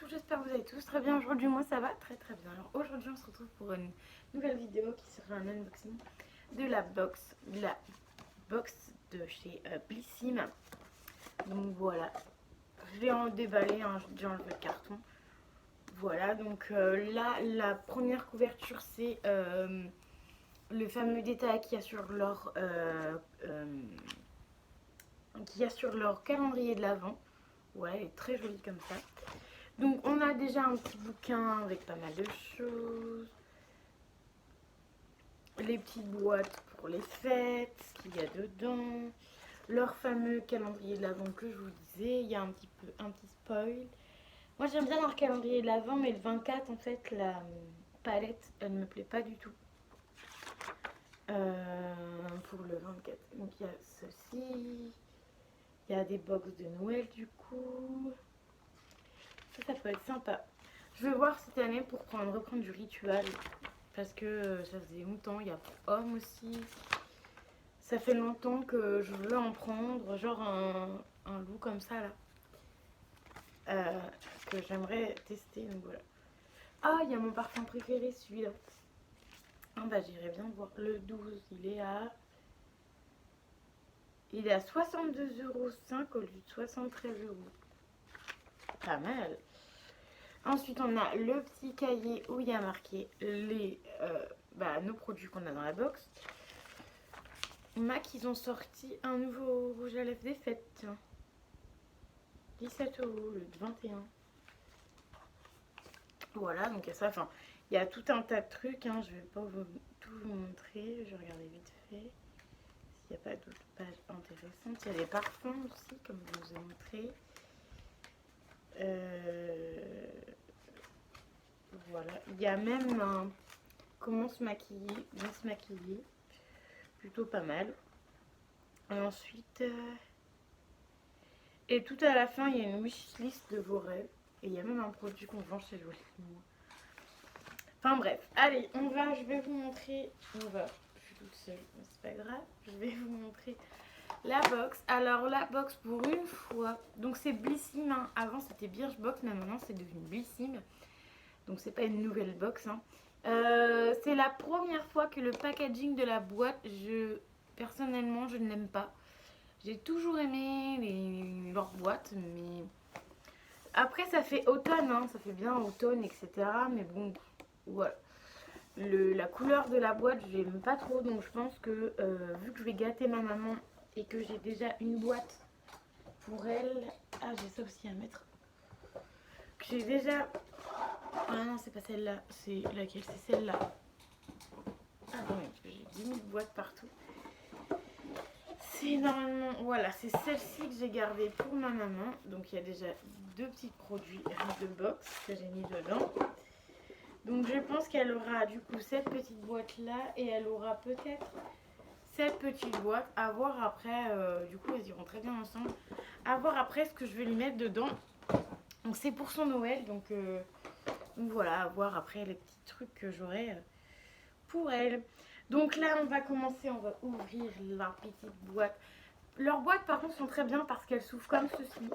j'espère que vous allez tous très bien. Aujourd'hui, moi ça va très bien. Alors aujourd'hui, on se retrouve pour une nouvelle vidéo qui sera un unboxing de la box de chez Blissim. Donc voilà, je vais en déballer, hein, j'ai déjà enlevé le carton. Voilà, donc là, la première couverture, c'est le fameux détail qu'il y a sur leur calendrier de l'Avent. Ouais, elle est très jolie comme ça. Donc on a déjà un petit bouquin avec pas mal de choses. Les petites boîtes pour les fêtes, ce qu'il y a dedans. Leur fameux calendrier de l'Avent que je vous disais. Il y a un petit spoil. Moi j'aime bien leur calendrier de l'Avent, mais le 24 en fait la palette elle ne me plaît pas du tout. Pour le 24. Donc il y a ceci. Il y a des box de Noël du coup. Ça peut être sympa. Je vais voir cette année pour reprendre du rituel. Parce que ça faisait longtemps. Il y a homme aussi. Ça fait longtemps que je veux en prendre. Genre un loup comme ça là. Que j'aimerais tester. Donc voilà. Ah, il y a mon parfum préféré, celui-là. Ah bah j'irai bien voir. Le 12, il est à 62,05 € au lieu de 73 €. Pas mal. Ensuite, on a le petit cahier où il y a marqué nos produits qu'on a dans la box. MAC, ils ont sorti un nouveau rouge à lèvres des fêtes. 17 € au lieu de 21. Voilà, donc il y a ça. Enfin, il y a tout un tas de trucs. Hein, je vais pas tout vous montrer. Je vais regarder vite fait s'il n'y a pas d'autres pages intéressantes. Il y a des parfums aussi, comme je vous ai montré. Voilà, il y a même un comment se maquiller, bien se maquiller, plutôt pas mal. Et ensuite, et tout à la fin, il y a une wishlist de vos rêves. Et il y a même un produit qu'on vend chez Jolie. Enfin bref, allez, je vais vous montrer, je suis toute seule, mais c'est pas grave, je vais vous montrer la box. Alors la box pour une fois, donc c'est Blissim, hein. Avant c'était Birchbox, mais maintenant c'est devenu Blissim. Donc c'est pas une nouvelle box, hein. C'est la première fois que le packaging de la boîte, personnellement je ne l'aime pas. J'ai toujours aimé leurs boîtes, mais après ça fait automne, hein, ça fait bien automne, etc. Mais bon, voilà. La couleur de la boîte, je n'aime pas trop, donc je pense que vu que je vais gâter ma maman et que j'ai déjà une boîte pour elle, ah j'ai ça aussi à mettre. Que j'ai déjà, ah non c'est pas celle-là, c'est laquelle? C'est celle-là. Ah non, parce que j'ai 10 000 boîtes partout. C'est normalement, voilà, c'est celle-ci que j'ai gardée pour ma maman. Donc il y a déjà deux petits produits de box que j'ai mis dedans. Donc je pense qu'elle aura du coup cette petite boîte là et elle aura peut-être cette petite boîte. À voir après, du coup elles iront très bien ensemble. À voir après ce que je vais lui mettre dedans. Donc c'est pour son Noël, donc voilà, à voir après les petits trucs que j'aurai pour elle. Donc là on va commencer, on va ouvrir la petite boîte. Leurs boîtes par contre sont très bien parce qu'elles s'ouvrent comme ceci.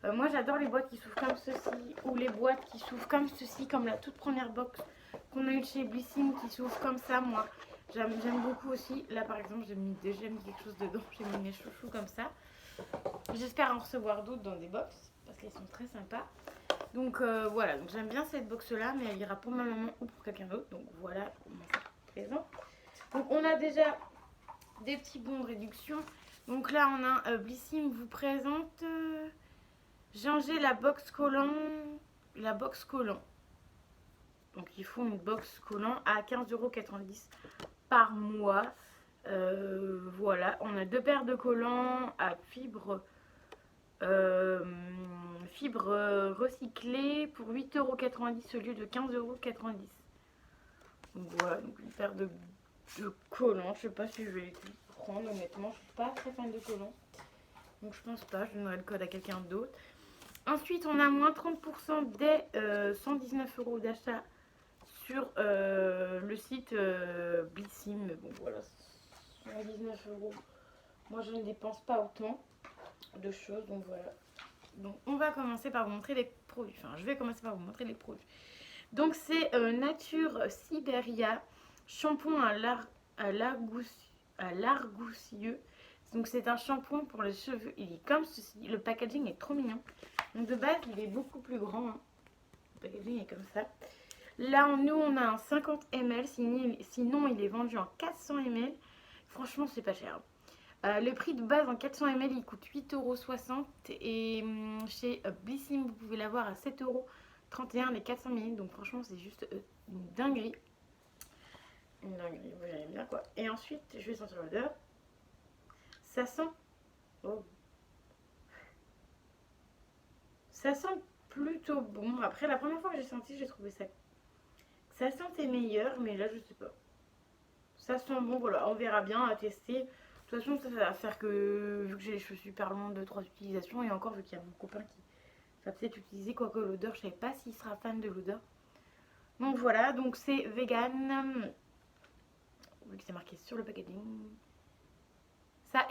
Moi j'adore les boîtes qui s'ouvrent comme ceci ou les boîtes qui s'ouvrent comme ceci, comme la toute première box qu'on a eu chez Blissim qui s'ouvre comme ça. Moi j'aime beaucoup aussi. Là par exemple j'ai mis quelque chose dedans, j'ai mis mes chouchous comme ça. J'espère en recevoir d'autres dans des box parce qu'elles sont très sympas. Donc voilà, donc j'aime bien cette box là, mais elle ira pour ma maman ou pour quelqu'un d'autre. Donc voilà comment ça présent. Donc on a déjà des petits bons de réduction. Donc là on a Blissim vous présente Ginger la box collant. La box collant. Donc ils font une box collant à 15,90 € par mois. Voilà, on a deux paires de collants à fibre recyclée pour 8,90 € au lieu de 15,90 €. Donc voilà, donc une paire de collants. Je sais pas si je vais les prendre, honnêtement. Je suis pas très fan de collants. Donc je pense pas, je donnerai le code à quelqu'un d'autre. Ensuite, on a moins 30% dès 119 € d'achat sur le site Blissim. Mais bon, voilà, 119 €. Moi, je ne dépense pas autant de choses, donc voilà. Donc on va commencer par vous montrer les produits. Enfin, je vais commencer par vous montrer les produits. Donc c'est Nature Siberia, shampoing à l'argousieux. Donc c'est un shampoing pour les cheveux. Il est comme ceci. Le packaging est trop mignon. Donc de base, il est beaucoup plus grand. Hein. Le packaging est comme ça. Là, nous, on a un 50 ml. Sinon, il est vendu en 400 ml. Franchement, c'est pas cher. Le prix de base en 400 ml, il coûte 8,60 €. Et chez Blissim, vous pouvez l'avoir à 7,31 € les 400 ml. Donc franchement, c'est juste une dinguerie. Une dinguerie, vous allez bien quoi. Et ensuite, je vais sentir l'odeur. Ça sent... Oh. Ça sent plutôt bon. Après, la première fois que j'ai senti, j'ai trouvé ça... Ça sentait meilleur, mais là, je sais pas. Ça sent bon, voilà, on verra bien à tester. De toute façon, ça va faire que, vu que j'ai les cheveux super longs, 2-3 utilisations, et encore vu qu'il y a mon copain qui va peut-être utiliser, quoique l'odeur, je ne sais pas s'il sera fan de l'odeur. Donc voilà, donc c'est vegan, vu que c'est marqué sur le packaging. Ça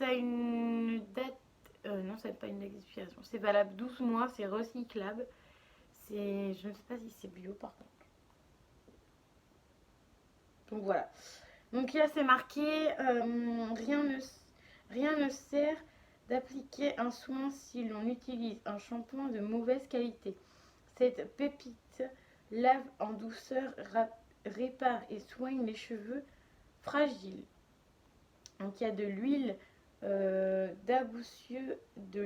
a une date, non, ça n'a pas une date d'expiration, c'est valable 12 mois, c'est recyclable. Je ne sais pas si c'est bio par contre. Donc voilà. Donc là c'est marqué rien ne sert d'appliquer un soin si l'on utilise un shampoing de mauvaise qualité. Cette pépite lave en douceur, répare et soigne les cheveux fragiles. Donc il y a de l'huile d'aboussieux, de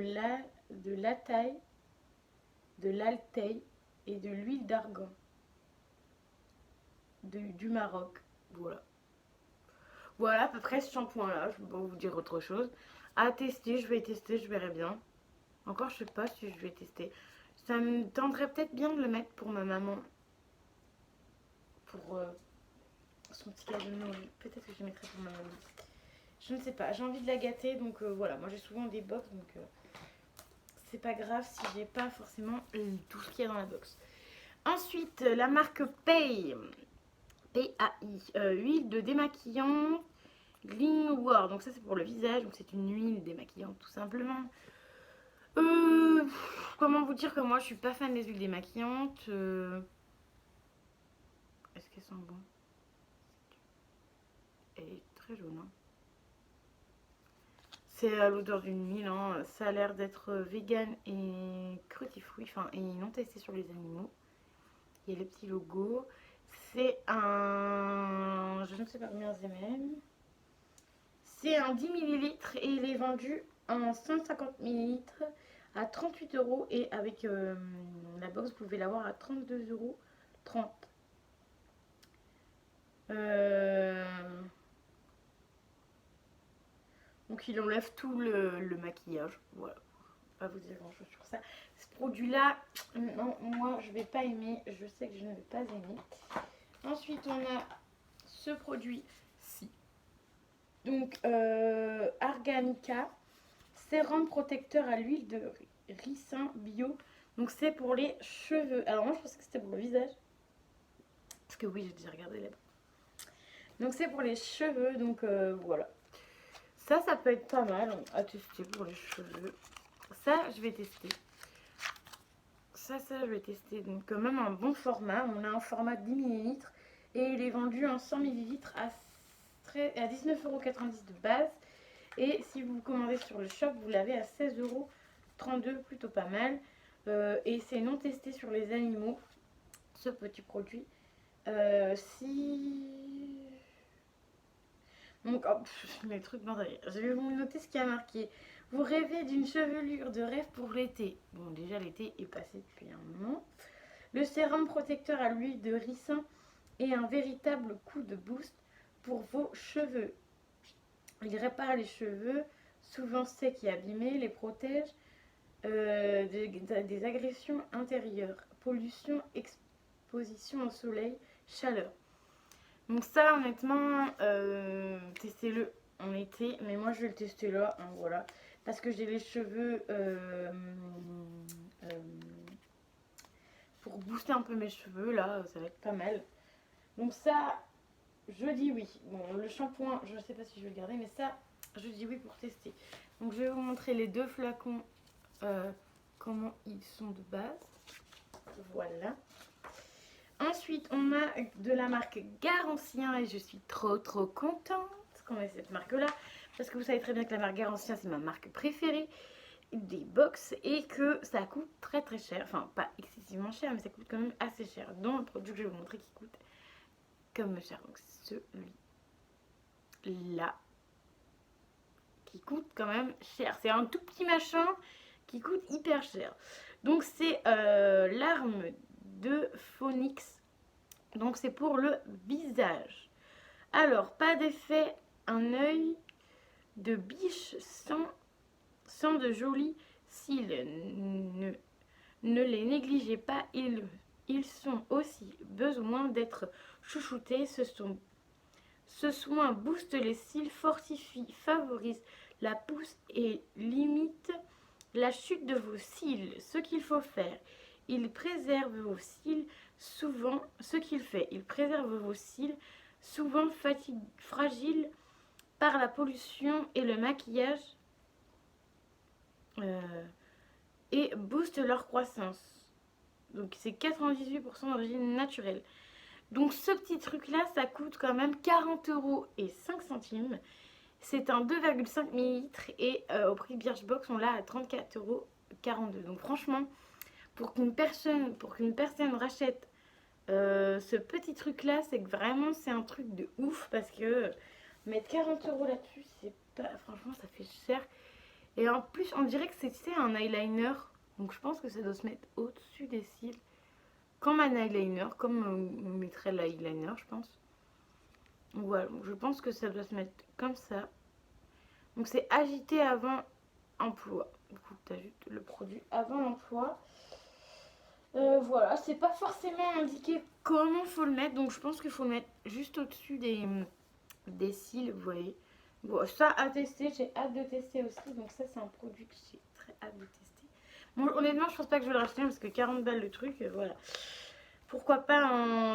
l'alteille et de l'huile d'argan du Maroc. Voilà. Voilà à peu près ce shampoing là, je vais pas vous dire autre chose. À tester, je vais tester, je verrai bien. Encore je sais pas si je vais tester. Ça me tendrait peut-être bien de le mettre pour ma maman. Pour son petit cadeau de Noël. Peut-être que je le mettrai pour ma maman. Je ne sais pas, j'ai envie de la gâter donc voilà. Moi j'ai souvent des box donc c'est pas grave si j'ai pas forcément tout ce qu'il y a dans la box. Ensuite, la marque Pay. PAI. Huile de démaquillant. Gleam War, donc ça c'est pour le visage, donc c'est une huile démaquillante tout simplement. Comment vous dire que moi je suis pas fan des huiles démaquillantes. Est-ce qu'elles sont bonnes? Elle est très jaune. Hein. C'est à l'odeur d'une huile, hein. Ça a l'air d'être vegan et cruelty-free, enfin et non testé sur les animaux. Il y a le petit logo. C'est un... je ne sais pas combien c'est même. C'est un 10 ml et il est vendu en 150 ml à 38 € et avec la box vous pouvez l'avoir à 32,30 €. Donc il enlève tout le maquillage. Voilà. Pas vous dire grand chose sur ça. Ce produit là, non, moi je vais pas aimer. Je sais que je ne vais pas aimer. Ensuite on a ce produit-ci. Donc Arganica. Sérum protecteur à l'huile de ricin bio. Donc c'est pour les cheveux. Alors moi je pensais que c'était pour le visage. Parce que oui, j'ai déjà regardé là-bas. Donc c'est pour les cheveux. Donc voilà. Ça peut être pas mal à tester pour les cheveux. Ça, je vais tester. Ça, je vais tester. Donc quand même un bon format. On a un format 10 ml. Et il est vendu en 100 ml à 19,90 € de base. Et si vous commandez sur le shop, vous l'avez à 16,32 €, plutôt pas mal. Et c'est non testé sur les animaux, ce petit produit. Donc, oh, les trucs dans je vais vous noter ce qui a marqué. Vous rêvez d'une chevelure de rêve pour l'été. Bon, déjà l'été est passé depuis un moment. Le sérum protecteur à l'huile de ricin est un véritable coup de boost pour vos cheveux. Il répare les cheveux, souvent secs et abîmés, les protège des agressions intérieures, pollution, exposition au soleil, chaleur. Donc ça, honnêtement, testez-le en été, mais moi je vais le tester là, hein, voilà. Parce que j'ai les cheveux pour booster un peu mes cheveux, là, ça va être pas mal. Donc ça, je dis oui. Bon, le shampoing, je ne sais pas si je vais le garder, mais ça, je dis oui pour tester. Donc je vais vous montrer les deux flacons comment ils sont de base. Voilà. Ensuite, on a de la marque Garancien et je suis trop contente qu'on ait cette marque-là. Parce que vous savez très bien que la marque Garancien, c'est ma marque préférée des box et que ça coûte très cher. Enfin, pas excessivement cher, mais ça coûte quand même assez cher. Dans le produit que je vais vous montrer qui coûte comme cher. Donc, celui-là qui coûte quand même cher. C'est un tout petit machin qui coûte hyper cher. Donc, c'est l'arme de Phonix. Donc, c'est pour le visage. Alors, pas d'effet, un œil de biche sans de jolis cils. Ne les négligez pas, ils sont aussi besoin d'être chouchoutés. Ce soin booste les cils, fortifie, favorise la pousse et limite la chute de vos cils. Ce qu'il faut faire, il préserve vos cils souvent. Ce qu'il fait, il préserve vos cils souvent fragiles par la pollution et le maquillage et booste leur croissance. Donc c'est 98% d'origine naturelle. Donc ce petit truc là, ça coûte quand même 40,05 €. C'est un 2,5 ml et au prix Birchbox on l'a à 34,42 €. Donc franchement, pour qu'une personne rachète ce petit truc là, c'est que vraiment c'est un truc de ouf. Parce que mettre 40 € là-dessus, c'est pas... Franchement, ça fait cher. Et en plus, on dirait que c'est un eyeliner. Donc je pense que ça doit se mettre au-dessus des cils. Comme un eyeliner, comme on mettrait l'eyeliner, je pense. Donc voilà, je pense que ça doit se mettre comme ça. Donc c'est agité avant emploi. Du coup, tu ajoutes le produit avant l'emploi. Voilà, c'est pas forcément indiqué comment faut le mettre. Donc je pense qu'il faut le mettre juste au-dessus des cils, vous voyez. Bon, ça à tester, j'ai hâte de tester aussi. Donc ça, c'est un produit que j'ai très hâte de tester. Bon, honnêtement, je pense pas que je vais le racheter parce que 40 balles le truc, voilà. Pourquoi pas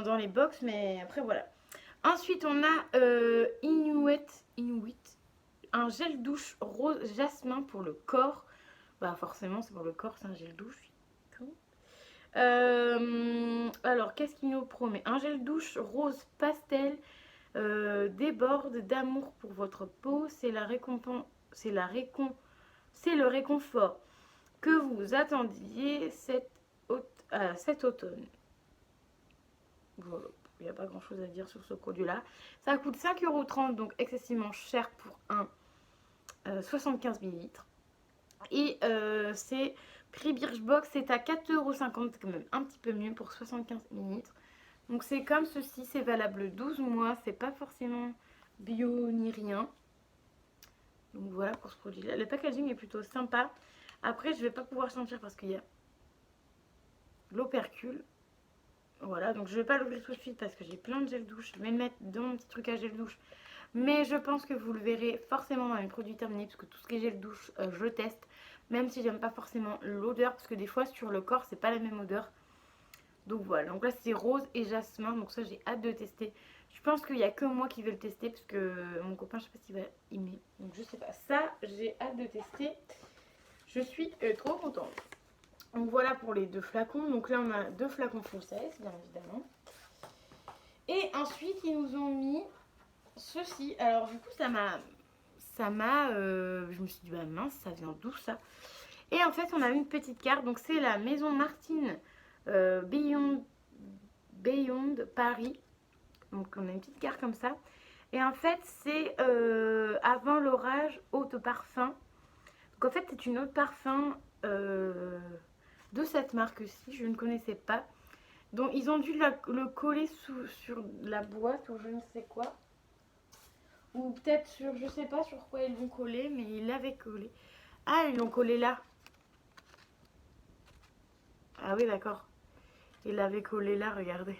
dans les box, mais après voilà. Ensuite, on a Inuit, un gel douche rose jasmin pour le corps. Bah forcément, c'est pour le corps, c'est un gel douche. Alors, qu'est-ce qu'il nous promet? Un gel douche rose pastel déborde d'amour pour votre peau. C'est le réconfort que vous attendiez cet automne. Voilà, il n'y a pas grand chose à dire sur ce produit là. Ça coûte 5,30 €, donc excessivement cher pour un 75 ml. Et c'est prix Birchbox, c'est à 4,50 €, c'est quand même un petit peu mieux pour 75 ml. Donc c'est comme ceci, c'est valable 12 mois, c'est pas forcément bio ni rien. Donc voilà pour ce produit là. Le packaging est plutôt sympa. Après je vais pas pouvoir sentir parce qu'il y a l'opercule. Voilà, donc je vais pas l'ouvrir tout de suite parce que j'ai plein de gel douche. Je vais le mettre dans mon petit truc à gel douche. Mais je pense que vous le verrez forcément dans les produits terminés. Parce que tout ce qui est gel douche, je teste. Même si j'aime pas forcément l'odeur. Parce que des fois sur le corps, c'est pas la même odeur. Donc voilà, donc là c'est rose et jasmin. Donc ça j'ai hâte de tester. Je pense qu'il n'y a que moi qui vais le tester. Parce que mon copain, je sais pas s'il va aimer. Donc je sais pas. Ça, j'ai hâte de tester. Je suis trop contente. Donc voilà pour les deux flacons. Donc là on a deux flacons full size, bien évidemment. Et ensuite ils nous ont mis ceci. Alors du coup je me suis dit bah mince, ça vient d'où ça? Et en fait on a une petite carte. Donc c'est la maison Martine Beyond Paris. Donc on a une petite carte comme ça. Et en fait c'est avant l'orage, eau de parfum. Donc en fait c'est une eau de parfum de cette marque-ci, je ne connaissais pas. Donc ils ont dû le coller sur la boîte ou je ne sais quoi. Ou peut-être sur, je sais pas sur quoi ils l'ont collé, mais ils l'avaient collé. Ah, ils l'ont collé là. Ah oui, d'accord. Ils l'avaient collé là, regardez.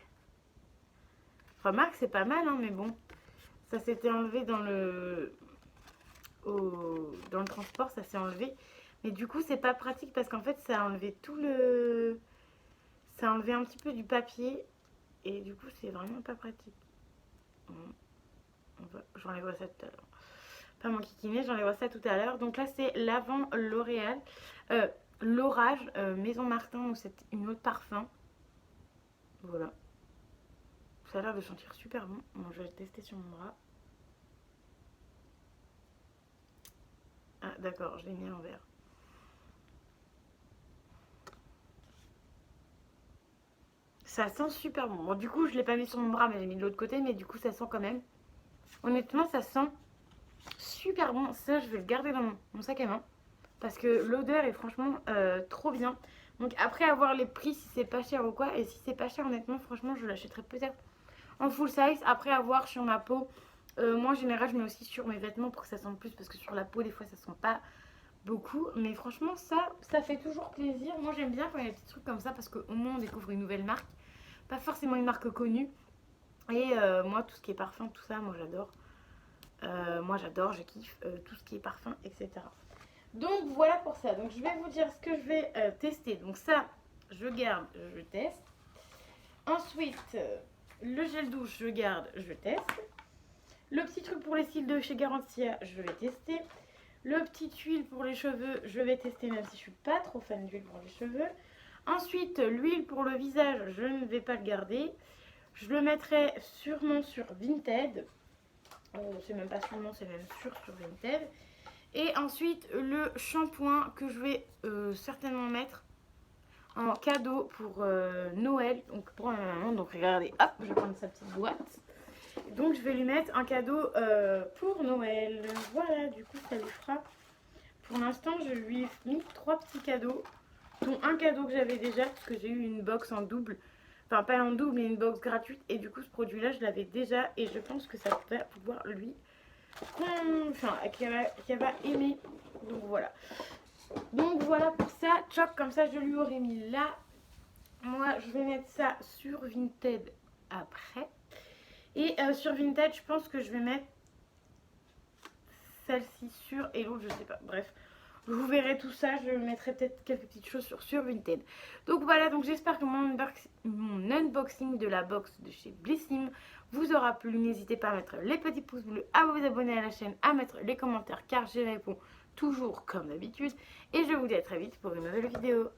Remarque, c'est pas mal, hein, mais bon. Ça s'était enlevé dans le transport, ça s'est enlevé. Mais du coup, c'est pas pratique parce qu'en fait, ça a enlevé ça a enlevé un petit peu du papier. Et du coup, c'est vraiment pas pratique. J'enlèverai ça tout à l'heure. Pas mon kikiné, j'enlèverai ça tout à l'heure. Donc là, c'est l'avant L'Oréal. l'Orage Maison Martin, donc c'est une eau de parfum. Voilà. Ça a l'air de sentir super bon. Bon, je vais le tester sur mon bras. Ah d'accord, je l'ai mis en verre. Ça sent super bon. Bon, du coup, je ne l'ai pas mis sur mon bras, mais j'ai mis de l'autre côté, mais du coup, ça sent quand même. Honnêtement, ça sent super bon. Ça, je vais le garder dans mon sac à main. Parce que l'odeur est franchement trop bien. Donc après avoir les prix, si c'est pas cher ou quoi. Et si c'est pas cher, honnêtement, franchement, je l'achèterai peut-être en full size. Après avoir sur ma peau. Moi, en général, je mets aussi sur mes vêtements pour que ça sente plus. Parce que sur la peau, des fois, ça sent pas beaucoup. Mais franchement, ça fait toujours plaisir. Moi, j'aime bien quand il y a des petits trucs comme ça. Parce qu'au moins, on découvre une nouvelle marque. Pas forcément une marque connue. Et moi, tout ce qui est parfum, tout ça, moi, j'adore. Moi, j'adore, je kiffe tout ce qui est parfum, etc. Donc voilà pour ça. Donc je vais vous dire ce que je vais tester. Donc ça, je garde, je teste. Ensuite, le gel douche, je garde, je teste. Le petit truc pour les cils de chez Garantia, je vais tester. Le petit huile pour les cheveux, je vais tester même si je suis pas trop fan d'huile pour les cheveux. Ensuite, l'huile pour le visage, je ne vais pas le garder. Je le mettrai sûrement sur Vinted. C'est même pas sûrement, c'est même sûr sur Vinted. Et ensuite, le shampoing que je vais certainement mettre en cadeau pour Noël. Donc pour ma maman. Donc regardez, hop, je vais prendre sa petite boîte. Donc je vais lui mettre un cadeau pour Noël. Voilà, du coup ça lui fera. Pour l'instant, je lui ai mis 3 petits cadeaux. Dont un cadeau que j'avais déjà, parce que j'ai eu une box en double. Enfin, pas en double, mais une box gratuite. Et du coup, ce produit-là, je l'avais déjà. Et je pense que ça va pouvoir lui... Enfin, qu'elle va aimer. Donc voilà. Donc voilà pour ça. Choc, comme ça, je lui aurais mis là. Moi, je vais mettre ça sur Vinted après. Et sur Vinted, je pense que je vais mettre celle-ci sur... Et l'autre, je sais pas. Bref. Vous verrez tout ça, je mettrai peut-être quelques petites choses sur Vinted. Donc voilà, donc j'espère que mon unboxing de la box de chez Blissim vous aura plu. N'hésitez pas à mettre les petits pouces bleus, à vous abonner à la chaîne, à mettre les commentaires car j'y réponds toujours comme d'habitude. Et je vous dis à très vite pour une nouvelle vidéo.